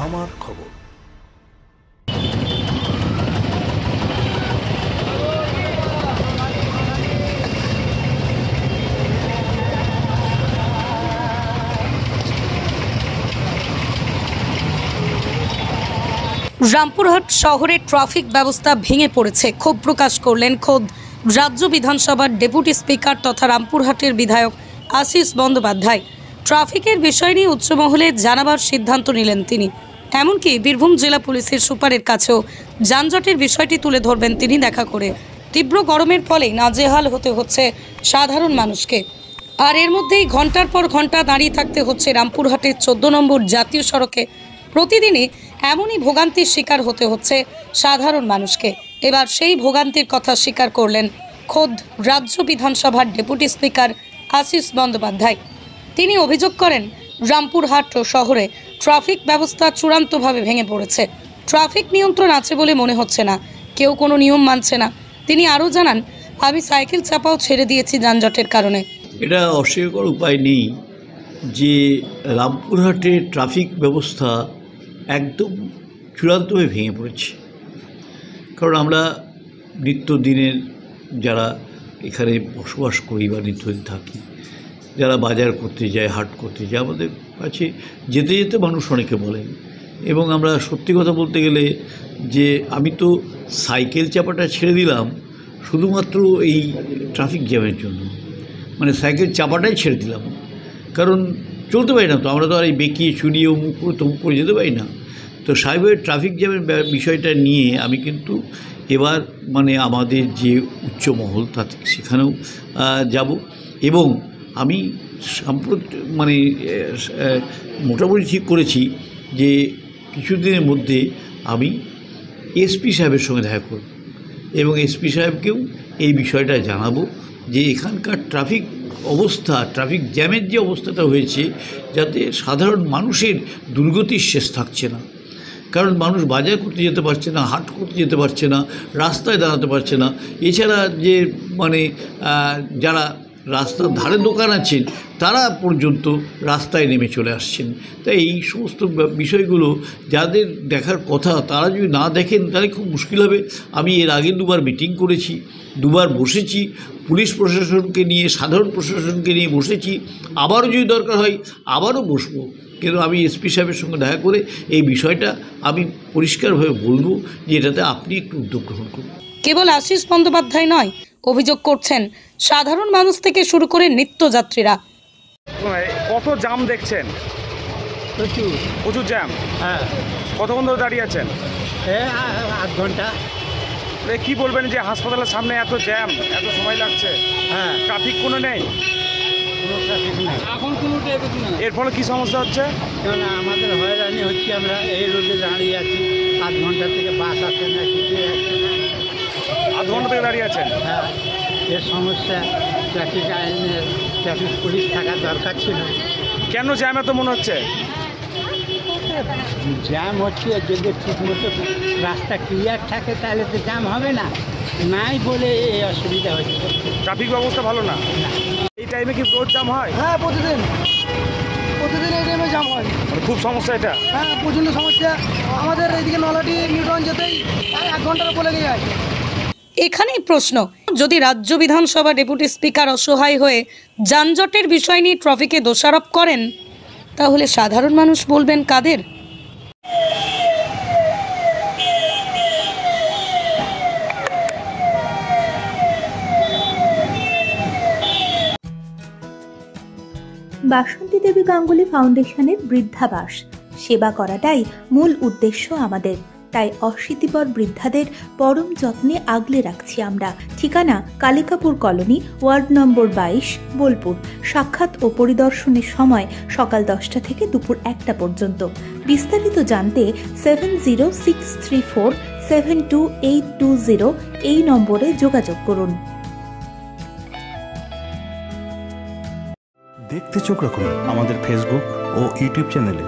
আমার খবর। রামপুরহাট শহরে ট্রাফিক ব্যবস্থা ভেঙে পড়েছে। ক্ষোভ প্রকাশ করলেন খোদ রাজ্য বিধানসভার ডেপুটি স্পিকার তথা রামপুরহাটের বিধায়ক আশিস বন্দ্যোপাধ্যায়। ট্রাফিকের বিষয় নিয়ে উচ্চমহলে জানাবার সিদ্ধান্ত নিলেন তিনি। এমনকি বীরভূম জেলা পুলিশের সুপারের কাছেও যানজটের বিষয়টি তুলে ধরবেন তিনি দেখা করে। তীব্র গরমের ফলে নাজেহাল হতে হচ্ছে সাধারণ মানুষকে। আর এর মধ্যেই ঘন্টার পর ঘন্টা দাঁড়িয়ে থাকতে হচ্ছে রামপুরহাটের 14 নম্বর জাতীয় সড়কে। প্রতিদিনই এমনই ভোগান্তির শিকার হতে হচ্ছে সাধারণ মানুষকে। এবার সেই ভোগান্তির কথা স্বীকার করলেন খোদ রাজ্য বিধানসভার ডেপুটি স্পিকার আশিস বন্দ্যোপাধ্যায়। তিনি অভিযোগ করেন, রামপুরহাট শহরে ট্রাফিক ব্যবস্থা চূড়ান্তভাবে ভেঙে পড়েছে। ট্রাফিক নিয়ন্ত্রণ আছে বলে মনে হচ্ছে না, কেউ কোনো নিয়ম মানছে না। তিনি আরও জানান, আমি সাইকেল চাপাও ছেড়ে দিয়েছি যানজটের কারণে। এটা অস্বীকার করার উপায় নেই যে রামপুরহাটের ট্রাফিক ব্যবস্থা একদম চূড়ান্তভাবে ভেঙে পড়েছে। কারণ আমরা নিত্যদিনের যারা এখানে বসবাস করি বা নিত্যদিন থাকি, যারা বাজার করতে যায়, হাট করতে যায়, আমাদের কাছে যেতে যেতে মানুষ অনেকে বলেন। এবং আমরা সত্যি কথা বলতে গেলে যে আমি তো সাইকেল চাপাটা ছেড়ে দিলাম শুধুমাত্র এই ট্রাফিক জ্যামের জন্য। মানে সাইকেল চাপাটাই ছেড়ে দিলাম, কারণ চলতে পারি না তো, আমরা তো আর এই বেঁকিয়ে চুরিয়ে মুখ করে তমুক করে যেতে পারি না। তো সাইবার ট্রাফিক জ্যামের বিষয়টা নিয়ে আমি কিন্তু এবার মানে আমাদের যে উচ্চ মহল তাতে সেখানেও যাব। এবং আমি মানে মোটামুটি ঠিক করেছি যে কিছুদিনের মধ্যে আমি এসপি সাহেবের সঙ্গে দেখা করব এবং এসপি সাহেবকেও এই বিষয়টা জানাবো যে এখানকার ট্রাফিক অবস্থা, ট্রাফিক জ্যামের যে অবস্থাটা হয়েছে, যাতে সাধারণ মানুষের দুর্গতির শেষ থাকছে না। কারণ মানুষ বাজার করতে যেতে পারছে না, হাট করতে যেতে পারছে না, রাস্তায় দাঁড়াতে পারছে না। এছাড়া যে মানে যারা রাস্তার ধারে দোকান আছেন তারা পর্যন্ত রাস্তায় নেমে চলে আসছেন। তাই এই সমস্ত বিষয়গুলো যাদের দেখার কথা তারা যদি না দেখেন তাহলে খুব মুশকিল হবে। আমি এর আগে দুবার মিটিং করেছি, দুবার বসেছি, পুলিশ প্রশাসনকে নিয়ে, সাধারণ প্রশাসনকে নিয়ে বসেছি, আবারও যদি দরকার হয় আবারও বসবো। কিন্তু আমি এসপি সাহেবের সঙ্গে দেখা করে এই বিষয়টা আমি পরিষ্কারভাবে বলবো যে এটাতে আপনি একটু উদ্যোগ গ্রহণ করুন। কেবল আশিস বন্দ্যোপাধ্যায় নয়, অভিযোগ করছেন সাধারণ মানুষ থেকে শুরু করে নিত্যযাত্রীরা। কত জ্যাম দেখছেন? প্রচুর জ্যাম। হ্যাঁ। কতক্ষণ ধরে দাঁড়িয়ে আছেন? আধ ঘন্টা। কি বলবেন যে হাসপাতালের সামনে এত জ্যাম, এত সময় লাগছে? হ্যাঁ। ট্রাফিক কোনো নেই? কোনো ট্রাফিক নেই এখন, কোনো ট্রাফিক নেই। এর ফলে কি সমস্যা হচ্ছে? কেননা আমাদের হয়রানি হচ্ছে, আমরা এই রোডে দাঁড়িয়ে আছি, আধ ঘন্টা থেকে বাস আসে না, কিছু আসছে না। আধ ঘন্টা থেকে দাঁড়িয়ে আছেন? হ্যাঁ, এর সমস্যা। ট্রাফিক আইনের ট্রাফিক পুলিশ থাকার দরকার ছিল। কেন জ্যাম এত মনে হচ্ছে? জ্যাম হচ্ছে, যদি ঠিকমতো রাস্তা ক্লিয়ার থাকে তাহলে তো জ্যাম হবে না, নাই বলে এই অসুবিধা হচ্ছে। ট্রাফিক ব্যবস্থা ভালো না? এই টাইমে কি রোড জ্যাম হয়? হ্যাঁ, প্রতিদিন এই টাইমে জ্যাম হয়। খুব সমস্যা এটা? হ্যাঁ, প্রচণ্ড সমস্যা। আমাদের এইদিকে নলাটি নিউটন যেতেই 1 ঘন্টার বলে নিয়ে আসে। এখানেই প্রশ্ন, যদি রাজ্য বিধানসভা ডেপুটি স্পিকার অসহায় হয়ে যানজটের বিষয় নিয়ে ট্রাফিকে দোষারোপ করেন, তাহলে সাধারণ মানুষ বলবেন কাদের? বাসন্তী দেবী গাঙ্গুলি ফাউন্ডেশনের বৃদ্ধাবাস সেবা করাটাই মূল উদ্দেশ্য আমাদের। তাই অশীতিপর বৃদ্ধাদের পরম যত্নে আগলে রাখছি আমরা। ঠিকানা Kalikapur colony, ward number 22, Bolpur. সাক্ষাৎ ও পরিদর্শনের সময় সকাল 10টা থেকে দুপুর 1টা পর্যন্ত। বিস্তারিত জানতে 7064728820 এই নম্বরে যোগাযোগ করুন। দেখতে চোখ রাখুন আমাদের ফেসবুক ও ইউটিউব চ্যানেলে।